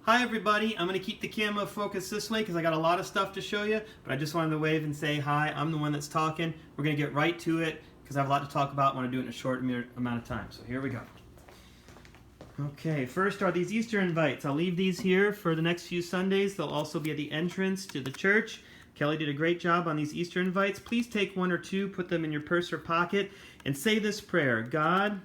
Hi everybody, I'm going to keep the camera focused this way because I got a lot of stuff to show you, but I just wanted to wave and say hi. I'm the one that's talking. We're going to get right to it because I have a lot to talk about. I want to do it in a short amount of time. So here we go. Okay, first are these Easter invites. I'll leave these here for the next few Sundays. They'll also be at the entrance to the church. Kelly did a great job on these Easter invites. Please take one or two, put them in your purse or pocket, and say this prayer. God,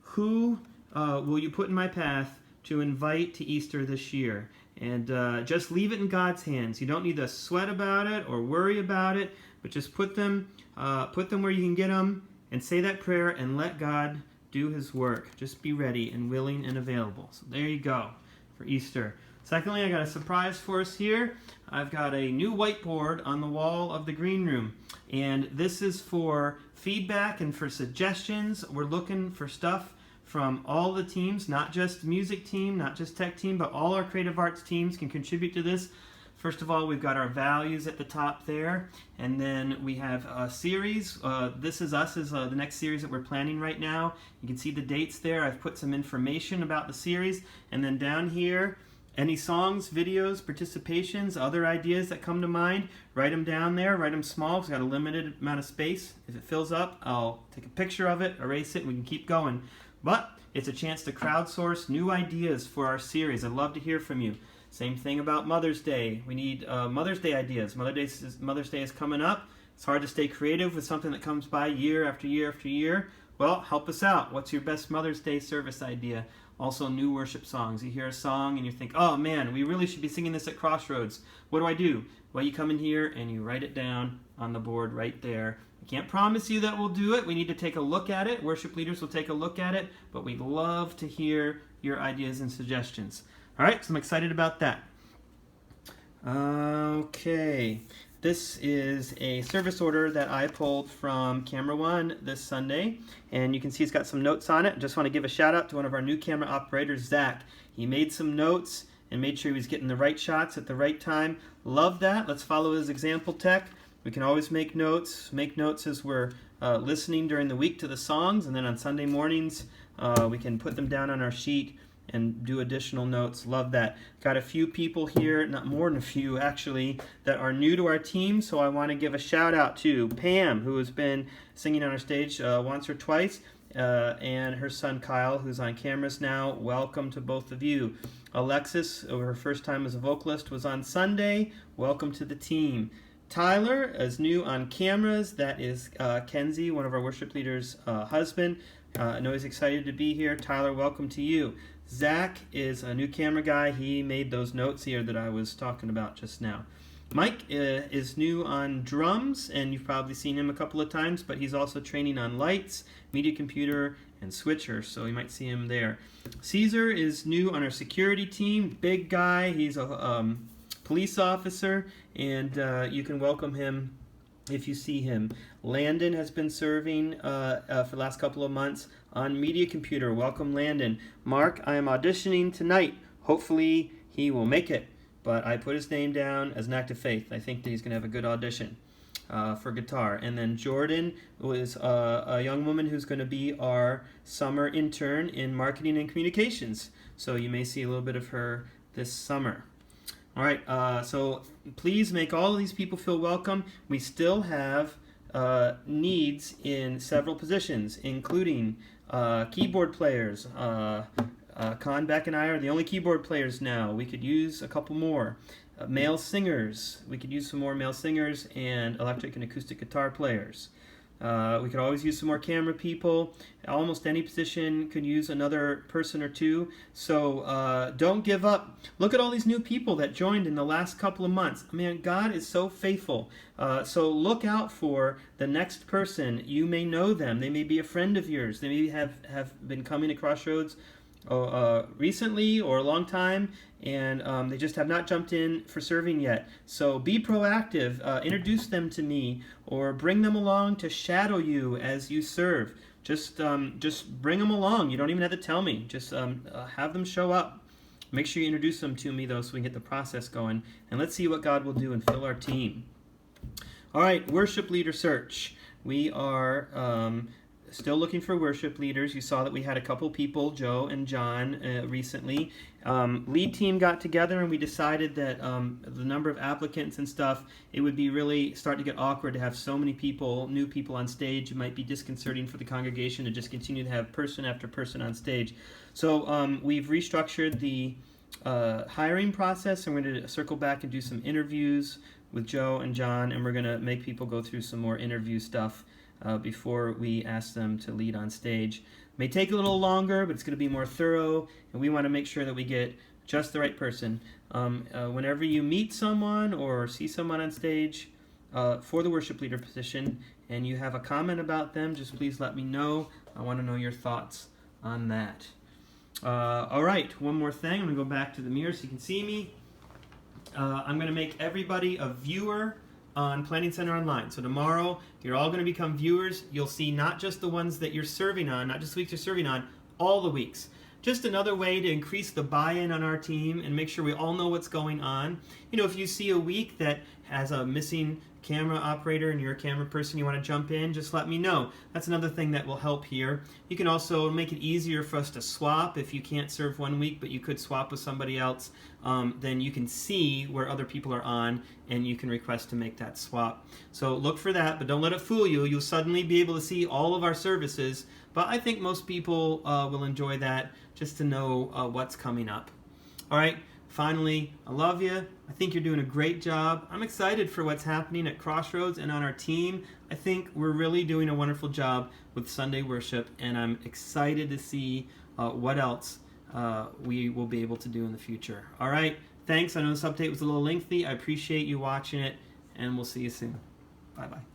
who will you put in my path to invite to Easter this year? And just leave it in God's hands. You don't need to sweat about it or worry about it, but just put them where you can get them and say that prayer and let God do his work. Just be ready and willing and available. So there you go for Easter. Secondly, I got a surprise for us here. I've got a new whiteboard on the wall of the green room, and this is for feedback and for suggestions. We're looking for stuff from all the teams, not just music team, not just tech team, but all our creative arts teams can contribute to this. First of all, we've got our values at the top there, and then we have a series. This Is Us is the next series that we're planning right now. You can see the dates there. I've put some information about the series, and then down here, any songs, videos, participations, other ideas that come to mind, write them down there, write them small because I've got a limited amount of space. If it fills up, I'll take a picture of it, erase it, and we can keep going. But it's a chance to crowdsource new ideas for our series. I'd love to hear from you. Same thing about Mother's Day. We need Mother's Day ideas. Mother's Day is coming up. It's hard to stay creative with something that comes by year after year after year. Well, help us out. What's your best Mother's Day service idea? Also, new worship songs. You hear a song and you think, oh man, we really should be singing this at Crossroads. What do? Well, you come in here and you write it down on the board right there. I can't promise you that we'll do it. We need to take a look at it. Worship leaders will take a look at it, but we'd love to hear your ideas and suggestions. All right, so I'm excited about that. Okay, this is a service order that I pulled from Camera One this Sunday, and you can see it's got some notes on it. I just want to give a shout out to one of our new camera operators, Zach. He made some notes and made sure he was getting the right shots at the right time. Love that. Let's follow his example tech. We can always make notes as we're listening during the week to the songs, and then on Sunday mornings we can put them down on our sheet and do additional notes. Love that. Got a few people here, not more than a few actually, that are new to our team, so I want to give a shout out to Pam, who has been singing on our stage once or twice, and her son Kyle, who's on cameras now. Welcome to both of you. Alexis, her first time as a vocalist, was on Sunday. Welcome to the team. Tyler is new on cameras. That is Kenzie, one of our worship leaders' husband. I know he's excited to be here. Tyler, welcome to you. Zach is a new camera guy. He made those notes here that I was talking about just now. Mike is new on drums, and you've probably seen him a couple of times, but he's also training on lights, media computer, and switcher, so you might see him there. Caesar is new on our security team. Big guy. He's a police officer, and you can welcome him if you see him. Landon has been serving for the last couple of months on media computer. Welcome, Landon. Mark, I am auditioning tonight. Hopefully he will make it, but I put his name down as an act of faith. I think that he's going to have a good audition for guitar. And then Jordan was a young woman who's going to be our summer intern in marketing and communications, so you may see a little bit of her this summer. All right, so please make all of these people feel welcome. We still have needs in several positions, including keyboard players. Con Beck and I are the only keyboard players now. We could use a couple more. Male singers. We could use some more male singers and electric and acoustic guitar players. We could always use some more camera people. Almost any position could use another person or two. So don't give up. Look at all these new people that joined in the last couple of months. Man, God is so faithful. So look out for the next person. You may know them. They may be a friend of yours. They may have been coming to Crossroads recently or a long time, and they just have not jumped in for serving yet. So be proactive. Introduce them to me or bring them along to shadow you as you serve. Just bring them along. You don't even have to tell me. Just have them show up. Make sure you introduce them to me, though, so we can get the process going. And let's see what God will do and fill our team. All right, worship leader search. We are still looking for worship leaders. You saw that we had a couple people, Joe and John, recently. Lead team got together and we decided that the number of applicants and stuff, it would be really starting to get awkward to have so many people, new people on stage. It might be disconcerting for the congregation to just continue to have person after person on stage. So we've restructured the hiring process, and we're going to circle back and do some interviews with Joe and John, and we're going to make people go through some more interview stuff before we ask them to lead on stage. May take a little longer, but it's going to be more thorough, and we want to make sure that we get just the right person. Whenever you meet someone or see someone on stage for the worship leader position and you have a comment about them, just please let me know. I want to know your thoughts on that. All right, one more thing. I'm going to go back to the mirror so you can see me. I'm going to make everybody a viewer on Planning Center Online. So tomorrow, you're all going to become viewers. You'll see not just the ones that you're serving on, not just the weeks you're serving on, all the weeks. Just another way to increase the buy-in on our team and make sure we all know what's going on. You know, if you see a week that has a missing camera operator and you're a camera person, you want to jump in, just let me know. That's another thing that will help here. You can also make it easier for us to swap. If you can't serve one week but you could swap with somebody else, then you can see where other people are on and you can request to make that swap. So look for that, but don't let it fool you. You'll suddenly be able to see all of our services, but I think most people will enjoy that just to know what's coming up. All right. Finally, I love you. I think you're doing a great job. I'm excited for what's happening at Crossroads and on our team. I think we're really doing a wonderful job with Sunday worship, and I'm excited to see what else we will be able to do in the future. All right, thanks. I know this update was a little lengthy. I appreciate you watching it, and we'll see you soon. Bye-bye.